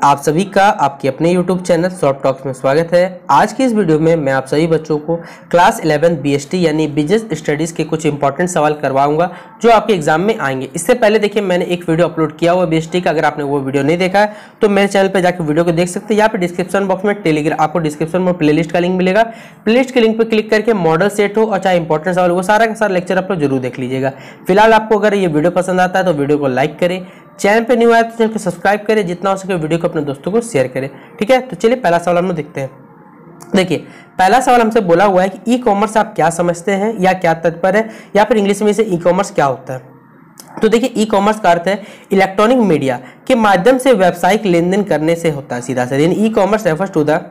आप सभी का आपके अपने YouTube चैनल शॉर्ट टॉक्स में स्वागत है। आज की इस वीडियो में मैं आप सभी बच्चों को क्लास 11 BST यानी बिजनेस स्टडीज़ के कुछ इंपॉर्टेंट सवाल करवाऊंगा जो आपके एग्जाम में आएंगे। इससे पहले देखिए मैंने एक वीडियो अपलोड किया हुआ BST का, अगर आपने वो वीडियो नहीं देखा है तो मेरे चैनल पर जाकर वीडियो को देख सकते हैं। यहाँ पे डिस्क्रिप्शन बॉक्स में टेलीग्राम, आपको डिस्क्रिप्शन में प्लेलिस्ट का लिंक मिलेगा। प्लेलिस्ट के लिंक पर क्लिक करके मॉडल सेट हो और चाहे इंपॉर्टेंट सवाल वो सारा का सारा लेक्चर आप लोग जरूर देख लीजिएगा। फिलहाल आपको अगर ये वीडियो पसंद आता है तो वीडियो को लाइक करें, चैनल पे न्यू आया तो चैनल को सब्सक्राइब करें, जितना हो सके वीडियो को अपने दोस्तों को शेयर करें। ठीक है, तो चलिए पहला सवाल हम लोग देखते हैं। देखिए पहला सवाल हमसे बोला हुआ है कि ई कॉमर्स आप क्या समझते हैं या क्या तात्पर्य है, या फिर इंग्लिश में इसे ई कॉमर्स क्या होता है। तो देखिए ई कॉमर्स का अर्थ है इलेक्ट्रॉनिक मीडिया के माध्यम से व्यावसायिक लेन देन करने से होता है सीधा से। E-commerce refers to the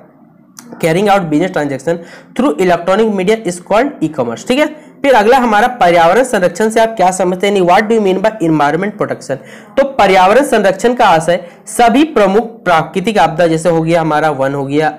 carrying out business transaction through electronic media is called e-commerce. ठीक है, फिर अगला हमारा पर्यावरण संरक्षण से आप क्या समझते हैं, what do you mean by environment protection. तो पर्यावरण संरक्षण का आशय सभी प्रमुख प्राकृतिक आपदा जैसे हो गया हमारा वन हो गया,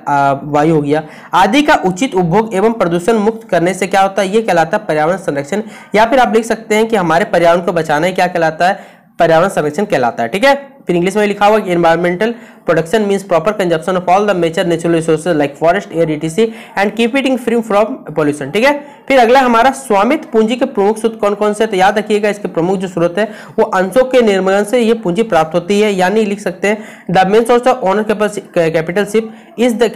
वायु हो गया आदि का उचित उपभोग एवं प्रदूषण मुक्त करने से क्या होता है, ये कहलाता है पर्यावरण संरक्षण। या फिर आप लिख सकते हैं कि हमारे पर्यावरण को बचाना क्या कहलाता है, पर्यावरण संरक्षण कहलाता है। ठीक है, फिर इंग्लिश में लिखा हुआ कि environmental protection means proper consumption of all the natural resources like forest, air, etc and keep it free from pollution. ठीक है, फिर अगला हमारा स्वामित्व पूंजी के प्रमुख स्रोत कौन कौन से, तो याद रखिएगा इसके प्रमुख जो स्रोत है वो अंशों के निर्माण से ये पूंजी प्राप्त होती है। यानी लिख सकते हैं the main source of owner capitalship is the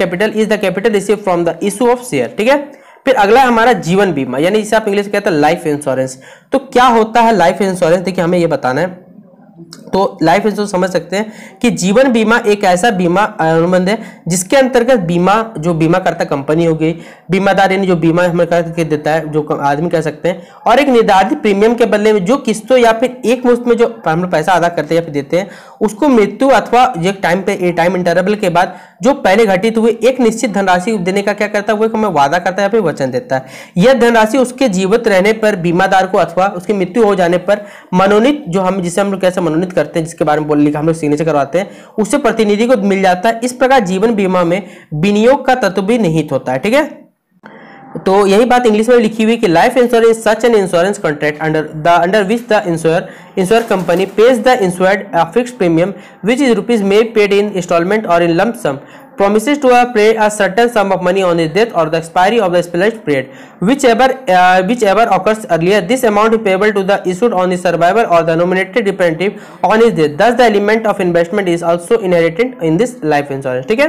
capital receive from the issue of share. ठीक है, फिर अगला हमारा जीवन बीमा यानी जिसे आप इंग्लिश में कहते हैं लाइफ इंश्योरेंस। तो क्या होता है लाइफ इंश्योरेंस, देखिए हमें ये बताना है। तो लाइफ इंश्योरेंस समझ सकते हैं कि जीवन बीमा एक ऐसा बीमा अनुबंध है जिसके अंतर्गत बीमा जो बीमा करता कंपनी हो गई, बीमादार यानी जो बीमा हमें करके देता है जो आदमी कह सकते हैं, और एक निर्धारित प्रीमियम के बदले में जो किस्तों या फिर एक मुश्त में जो हम लोग पैसा अदा करते हैं या फिर देते हैं उसको मृत्यु अथवा एक टाइम इंटरवल के बाद जो पहले घटित हुए एक निश्चित धनराशि देने का क्या करता है, वो हमें वादा करता है या फिर वचन देता है। यह धनराशि उसके जीवित रहने पर बीमादार को अथवा उसकी मृत्यु हो जाने पर मनोनीत जो हम जिसे हम लोग कैसे मनोनीत करते हैं, जिसके बारे में बोल लिखा हम लोग सिग्नेचर करवाते हैं, उससे प्रतिनिधि को मिल जाता है। इस प्रकार जीवन बीमा में विनियोग का तत्व भी निहित होता है। ठीक है, तो यही बात इंग्लिश में लिखी हुई कि life insurance such an insurance contract under which the ensure company page the insured a fixed premium which is rupees may paid in installment or in lump sum, promises to pay a certain sum of money on his death or the expiry of the specialized period whichever occurs earlier. This amount is payable to the issued on the survivor or the nominated representative on his death. Thus the element of investment is also inherent in this life insurance. ठीक है,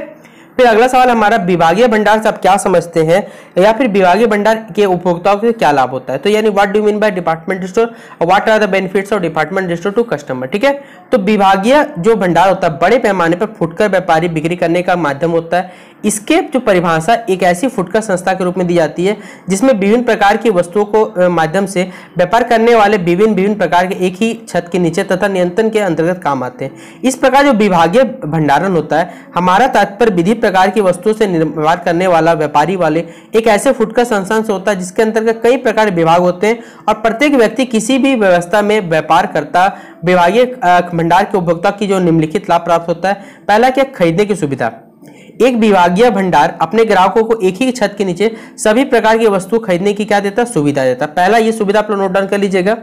फिर अगला सवाल हमारा विभागीय भंडार से आप क्या समझते हैं, या फिर विभागीय भंडार के उपभोक्ताओं के क्या लाभ होता है। तो यानी what do mean by department store, what are the benefits of department store to customer. ठीक है, तो विभागीय जो भंडार होता है बड़े पैमाने पर फुटकर व्यापारी बिक्री करने का माध्यम होता है। इसके जो परिभाषा एक ऐसी फुटकर संस्था के रूप में दी जाती है जिसमें विभिन्न प्रकार की वस्तुओं को माध्यम से व्यापार करने वाले विभिन्न प्रकार के एक ही छत के नीचे तथा नियंत्रण के अंतर्गत काम आते हैं। इस प्रकार जो विभागीय भंडारण होता है, हमारा तात्पर्य विधि प्रकार की वस्तुओं से निर्माण करने वाला व्यापारी वाले एक ऐसे फुटकर संस्थान से होता है जिसके अंतर्गत कई प्रकार के विभाग होते हैं और प्रत्येक व्यक्ति किसी भी व्यवस्था में व्यापार करता विभागीय भंडार के उपभोक्ता की जो निम्नलिखित लाभ प्राप्त होता है। पहला क्या, खरीदने की सुविधा। एक विभागीय भंडार अपने ग्राहकों को एक ही छत के नीचे सभी प्रकार की वस्तु खरीदने की क्या देता, सुविधा देता। पहला ये सुविधा आप लोग नोट डाउन कर लीजिएगा।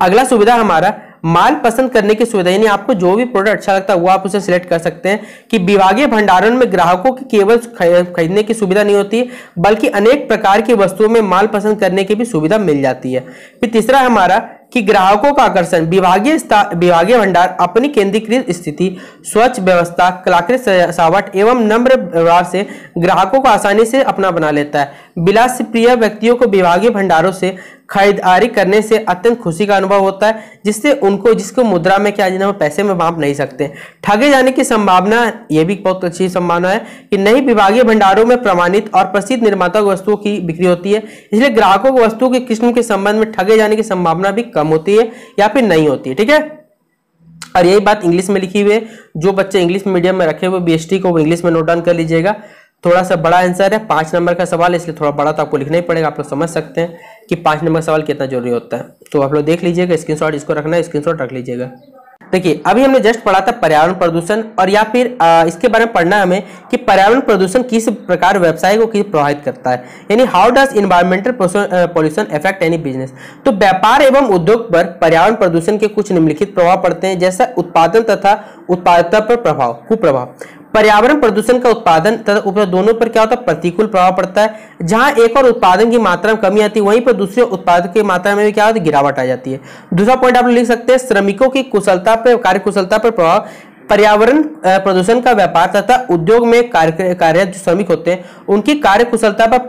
अगला सुविधा हमारा माल पसंद करने की सुविधा, यानी आपको जो भी प्रोडक्ट अच्छा लगता है वो आप उसे सिलेक्ट कर सकते हैं। कि विभागीय भंडारण में ग्राहकों की केवल खरीदने की सुविधा नहीं होती बल्कि अनेक प्रकार की वस्तुओं में माल पसंद करने की भी सुविधा मिल जाती है। फिर तीसरा हमारा कि ग्राहकों का आकर्षण, विभागीय भंडार अपनी केंद्रीकृत स्थिति, स्वच्छ व्यवस्था, कलाकृत सजावट एवं नम्र व्यवहार से ग्राहकों को आसानी से अपना बना लेता है। विलास प्रिय व्यक्तियों को विभागीय भंडारों से खरीदारी करने से अत्यंत खुशी का अनुभव होता है जिसको मुद्रा में क्या जिन्हें पैसे में माप नहीं सकते। ठगे जाने की संभावना, यह भी बहुत अच्छी संभावना है कि नई विभागीय भंडारों में प्रमाणित और प्रसिद्ध निर्माता वस्तुओं की बिक्री होती है, इसलिए ग्राहकों को वस्तुओं की किस्म के संबंध में ठगे जाने की संभावना भी कम होती है या फिर नहीं होती है। ठीक है, और यही बात इंग्लिश में लिखी हुई है। जो बच्चे इंग्लिश मीडियम में रखे हुए BST को वो इंग्लिश में नोट डाउन कर लीजिएगा। थोड़ा सा बड़ा आंसर है, 5 नंबर का सवाल, इसलिए थोड़ा बड़ा तो आपको लिखना ही पड़ेगा। आप लोग समझ सकते हैं कि 5 नंबर का सवाल कितना जरूरी होता है। तो आप लोग देख लीजिएगा, स्क्रीनशॉट इसको रखना है, स्क्रीनशॉट रख लीजिएगा। देखिए अभी हमने जस्ट पढ़ा था पर्यावरण प्रदूषण, और या फिर इसके बारे में पढ़ना है हमें कि पर्यावरण प्रदूषण किस प्रकार व्यवसाय को किस प्रभावित करता है, यानी how does environmental pollution affect any business. तो व्यापार एवं उद्योग पर पर्यावरण प्रदूषण के कुछ निम्नलिखित प्रभाव पड़ते हैं, जैसा उत्पादन तथा उत्पादकता पर कुप्रभाव। पर्यावरण प्रदूषण का उत्पादन तथा उपभोग दोनों पर क्या होता है, प्रतिकूल प्रभाव पड़ता है। जहां एक और उत्पादन की मात्रा में कमी आती है, वहीं पर दूसरे उत्पादन की मात्रा में भी क्या होता है, गिरावट आ जाती है। दूसरा पॉइंट आप लिख सकते हैं, श्रमिकों की कुशलता पर, कार्य कुशलता पर प्रभाव। पर्यावरण प्रदूषण का व्यापार तथा उद्योग में कार्यरत जो श्रमिक होते हैं उनकी कार्य कुशलता पर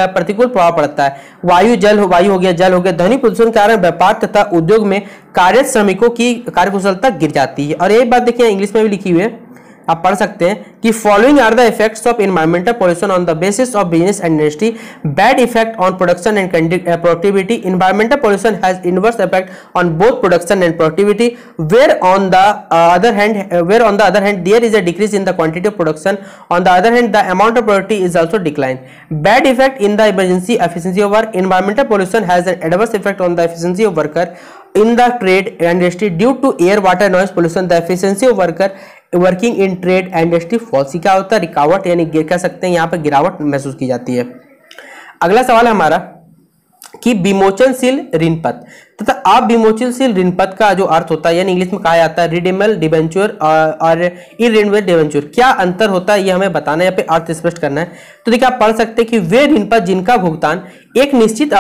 प्रतिकूल प्रभाव पड़ता है। वायु हो गया, जल हो गया। ध्वनि प्रदूषण के कारण व्यापार तथा उद्योग में कार्यरत श्रमिकों की कार्य कुशलता गिर जाती है। और यही बात देखिए इंग्लिश में भी लिखी हुई है, आप पढ़ सकते हैं कि following are the effects of environmental pollution on the basis of business and industry. Bad effect on production and productivity. Environmental pollution has inverse effect on both production and productivity, where on the other hand there is a decrease in the quantity of production. On the other hand, the amount of productivity is also declined. Bad effect in the efficiency of work. Environmental pollution has an adverse effect on the efficiency of worker in the trade and industry due to air, water, noise pollution. The efficiency of worker working in trade and industry falls. क्या होता है, रिकावट, यानी कह सकते हैं यहाँ पर गिरावट महसूस की जाती है। अगला सवाल हमारा कि विमोचनशील ऋणपत्र तथा अविमोचनशील ऋणपत्र का जो अर्थ होता है, यानी इंग्लिश में कहा जाता है रिडीमेबल डिबेंचर और इररिडेमेबल डिबेंचर, क्या अंतर होता है ये हमें बताना है, यहाँ पे अर्थ स्पष्ट करना है। तो देखिए आप पढ़ सकते हैं कि वे ऋणपत्र जिनका भुगतान एक निश्चित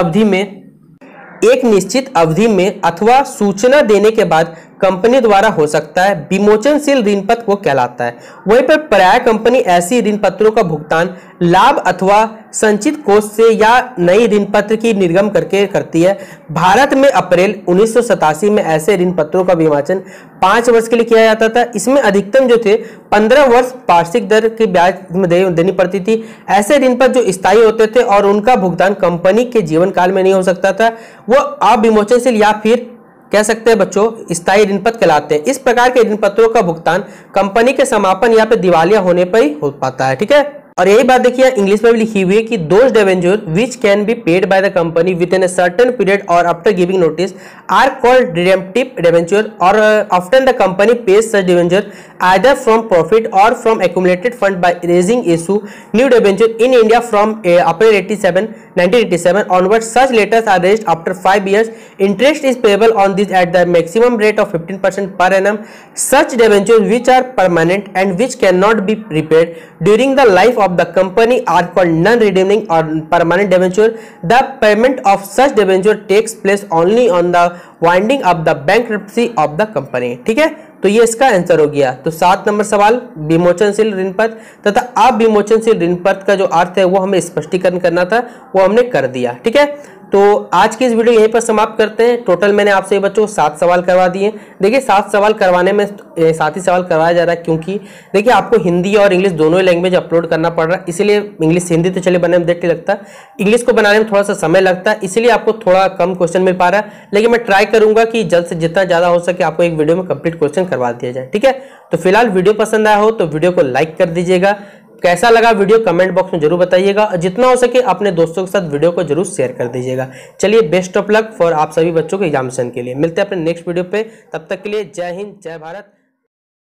अवधि में अथवा सूचना देने के बाद कंपनी द्वारा हो सकता है, विमोचनशील ऋणपत्र वो कहलाता है। वहीं पर प्राय कंपनी ऐसी ऋणपत्रों का भुगतान लाभ अथवा संचित कोष से या नई ऋणपत्र की निर्गम करके करती है। भारत में अप्रैल 1987 में ऐसे ऋणपत्रों का विमोचन 5 वर्ष के लिए किया जाता था। इसमें अधिकतम जो थे 15 वर्ष वार्षिक दर की ब्याज देनी पड़ती थी। ऐसे ऋणपत्र जो स्थायी होते थे और उनका भुगतान कंपनी के जीवन काल में नहीं हो सकता था, वो अविमोचनशील या फिर कह सकते हैं बच्चों स्थायी ऋणपत्र कहलाते हैं। इस प्रकार के ऋणपत्रों का भुगतान कंपनी के समापन या फिर दिवालिया होने पर ही हो पाता है, ठीक है। और यही बात देखिए इंग्लिश में भी लिखी हुई है कि those debenture which can be paid by the company within a certain period और after giving notice are called redemptive debenture, और often the company pays such debenture either from profit or from accumulated fund by raising issue new debenture in India from April 1987 onwards. Such letters are raised after 5 years. Interest is payable on this at the maximum rate of 15% per annum. Such debentures which are permanent and which cannot be repaid during the life of the company are called non-redeeming or permanent debenture. The payment of such debenture takes place only on the winding up the bankruptcy of the company. ठीक है, तो ये इसका answer हो गया। तो 7 number सवाल विमोचनशील ऋणपत्र तथा अविमोचनशील ऋणपत्र का जो अर्थ है वो हमें स्पष्टीकरण करना था, वो हमने कर दिया, ठीक है। तो आज की इस वीडियो यहीं पर समाप्त करते हैं। टोटल मैंने आपसे बच्चों 7 सवाल करवा दिए। देखिए 7 सवाल करवाने में 7 ही सवाल करवाया जा रहा है, क्योंकि देखिए आपको हिंदी और इंग्लिश दोनों ही लैंग्वेज अपलोड करना पड़ रहा है, इसलिए इंग्लिश हिंदी तो चलिए बनने में देर लगता, इंग्लिश को बनाने में थोड़ा सा समय लगता है, इसलिए आपको थोड़ा कम क्वेश्चन मिल पा रहा है। लेकिन मैं ट्राई करूंगा कि जल्द से जितना ज़्यादा हो सके आपको एक वीडियो में कंप्लीट क्वेश्चन करवा दिया जाए, ठीक है। तो फिलहाल वीडियो पसंद आया हो तो वीडियो को लाइक कर दीजिएगा, कैसा लगा वीडियो कमेंट बॉक्स में जरूर बताइएगा, और जितना हो सके अपने दोस्तों के साथ वीडियो को जरूर शेयर कर दीजिएगा। चलिए बेस्ट ऑफ लक फॉर आप सभी बच्चों के एग्जामिनेशन के लिए। मिलते हैं अपने नेक्स्ट वीडियो पे, तब तक के लिए जय हिंद जय भारत।